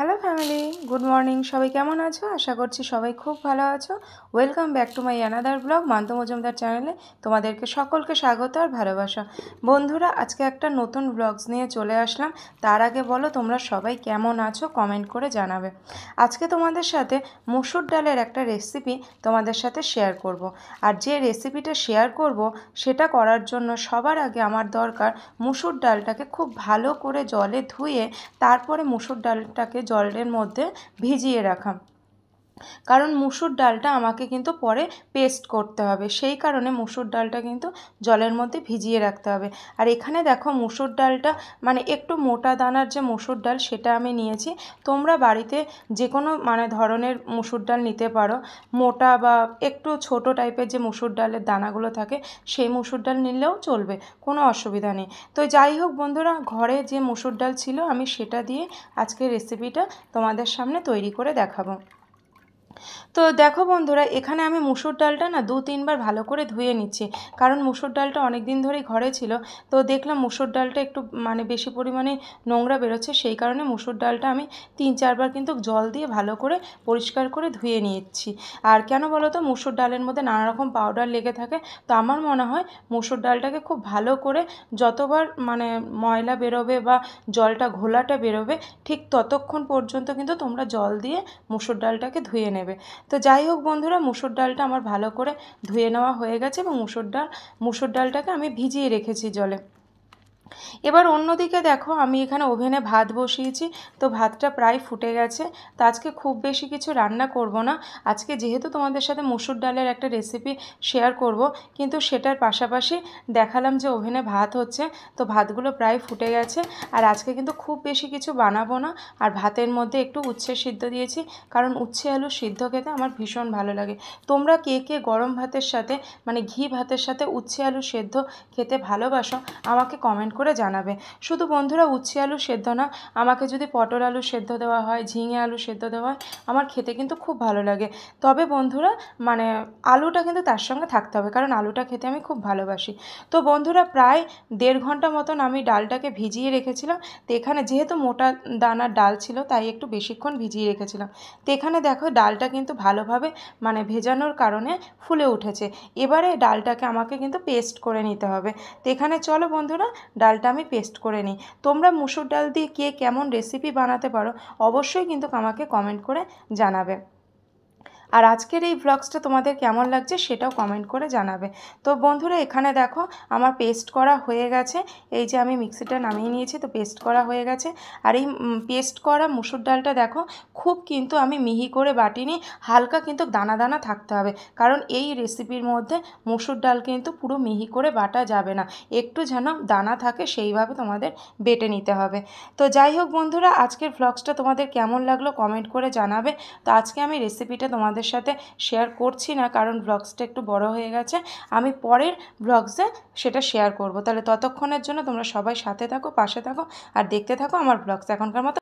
Hello family, good morning. সবাই কেমন আছো? আশা করছি সবাই খুব ভালো আছো। Welcome back to my another blog month Majumdar চ্যানেলে। তোমাদেরকে সকলকে স্বাগত আর ভালোবাসা। বন্ধুরা, আজকে একটা নতুন ব্লগস নিয়ে চলে আসলাম। তার আগে বলো তোমরা সবাই কেমন আছো, কমেন্ট করে জানাবে। আজকে তোমাদের সাথে মুসুর ডালের একটা রেসিপি তোমাদের সাথে শেয়ার করব। আর যে রেসিপিটা শেয়ার করব সেটা করার জন্য সবার আগে আমার দরকার মুসুর ডালটাকে খুব ভালো করে জলে ধুয়ে তারপরে মুসুর ডালটাকে জলের মধ্যে ভিজিয়ে রাখা। কারণ মুসুর ডালটা আমাকে কিন্তু পরে পেস্ট করতে হবে, সেই কারণে মুসুর ডালটা কিন্তু জলের মধ্যে ভিজিয়ে রাখতে হবে। আর এখানে দেখো মুসুর ডালটা মানে একটু মোটা দানার যে মুসুর ডাল সেটা আমি নিয়েছি। তোমরা বাড়িতে যে কোনো ধরনের মুসুর ডাল নিতে পারো, মোটা বা একটু ছোট টাইপের যে মুসুর ডালের দানাগুলো থাকে সেই মুসুর ডাল নিলেও চলবে, কোনো অসুবিধা নেই। তো যাই হোক বন্ধুরা, ঘরে যে মুসুর ডাল ছিল আমি সেটা দিয়ে আজকে রেসিপিটা তোমাদের সামনে তৈরি করে দেখাবো। তো দেখো বন্ধুরা, এখানে আমি মুসুর ডালটা না 2-3 বার ভালো করে ধুয়ে নিচ্ছি, কারণ মুসুর ডালটা অনেক দিন ধরেই ঘরে ছিল। তো দেখলাম মুসুর ডালটা একটু বেশি পরিমাণে নোংরা বেরোচ্ছে, সেই কারণে মুসুর ডালটা আমি 3-4 বার কিন্তু জল দিয়ে ভালো করে পরিষ্কার করে ধুয়ে নিচ্ছি। আর কেন বলো তো, মুসুর ডালের মধ্যে নানা রকম পাউডার লেগে থাকে। তো আমার মনে হয় মুসুর ডালটাকে খুব ভালো করে যতবার ময়লা বেরোবে বা জলটা ঘোলাটা বেরোবে ঠিক ততক্ষণ পর্যন্ত কিন্তু তোমরা জল দিয়ে মুসুর ডালটাকে ধুয়ে নেবে। তো যাই হোক বন্ধুরা, মুসুর ডালটা আমার ভালো করে ধুয়ে নেওয়া হয়ে গেছে এবং মুসুর ডালটাকে আমি ভিজিয়ে রেখেছি জলে। এবার অন্যদিকে দেখো, আমি এখানে ওভেনে ভাত বসিয়েছি। তো ভাতটা প্রায় ফুটে গেছে। তো আজকে খুব বেশি কিছু রান্না করব না। আজকে যেহেতু তোমাদের সাথে মুসুর ডালের একটা রেসিপি শেয়ার করব, কিন্তু সেটার পাশাপাশি দেখালাম যে ওভেনে ভাত হচ্ছে। তো ভাতগুলো প্রায় ফুটে গেছে। আর আজকে কিন্তু খুব বেশি কিছু বানাবো না। আর ভাতের মধ্যে একটু উচ্ছে সিদ্ধ দিয়েছি, কারণ উচ্ছে আলু সিদ্ধ খেতে আমার ভীষণ ভালো লাগে। তোমরা কে কে গরম ভাতের সাথে ঘি ভাতের সাথে উচ্ছে আলু সেদ্ধ খেতে ভালোবাসো আমাকে কমেন্ট করে জানাবে। শুধু বন্ধুরা উচ্ছে আলু সেদ্ধ না, আমাকে যদি পটল আলু সেদ্ধ দেওয়া হয়, ঝিঙে আলু সেদ্ধ দেওয়া হয়, আমার খেতে কিন্তু খুব ভালো লাগে। তবে বন্ধুরা আলুটা কিন্তু তার সঙ্গে থাকতে হবে, কারণ আলুটা খেতে আমি খুব ভালোবাসি। তো বন্ধুরা, প্রায় 1.5 ঘন্টা মতন আমি ডালটাকে ভিজিয়ে রেখেছিলাম। তো এখানে যেহেতু মোটা দানার ডাল ছিল তাই একটু বেশিক্ষণ ভিজিয়ে রেখেছিলাম। তো এখানে দেখো ডালটা কিন্তু ভালোভাবে ভেজানোর কারণে ফুলে উঠেছে। এবারে ডালটাকে আমাকে কিন্তু পেস্ট করে নিতে হবে। তো এখানে চলো বন্ধুরা, ডালটা আমি পেস্ট করে নিই। তোমরা মুসুর ডাল দিয়ে কে কেমন রেসিপি বানাতে পারো অবশ্যই কিন্তু আমাকে কমেন্ট করে জানাবে। আর আজকের এই ব্লগসটা তোমাদের কেমন লাগছে সেটাও কমেন্ট করে জানাবে। তো বন্ধুরা, এখানে দেখো আমার পেস্ট করা হয়ে গেছে। এই যে আমি মিক্সিটা নামিয়ে নিয়েছি, তো পেস্ট করা হয়ে গেছে। আর এই পেস্ট করা মুসুর ডালটা দেখো খুব কিন্তু আমি মিহি করে বাটিনি, হালকা কিন্তু দানা দানা থাকতে হবে, কারণ এই রেসিপির মধ্যে মুসুর ডাল কিন্তু পুরো মিহি করে বাটা যাবে না, একটু যেন দানা থাকে সেইভাবে তোমাদের বেটে নিতে হবে। তো যাই হোক বন্ধুরা, আজকের ব্লগসটা তোমাদের কেমন লাগলো কমেন্ট করে জানাবে। তো আজকে আমি রেসিপিটা তোমাদের সাথে শেয়ার করছি না, কারণ ব্লগসটা একটু বড় হয়ে গেছে। আমি পরের ব্লগসে সেটা শেয়ার করব। তাহলে ততক্ষণের জন্য তোমরা সবাই সাথে থাকো, পাশে থাকো আর দেখতে থাকো আমার ব্লগস। এখনকার মতো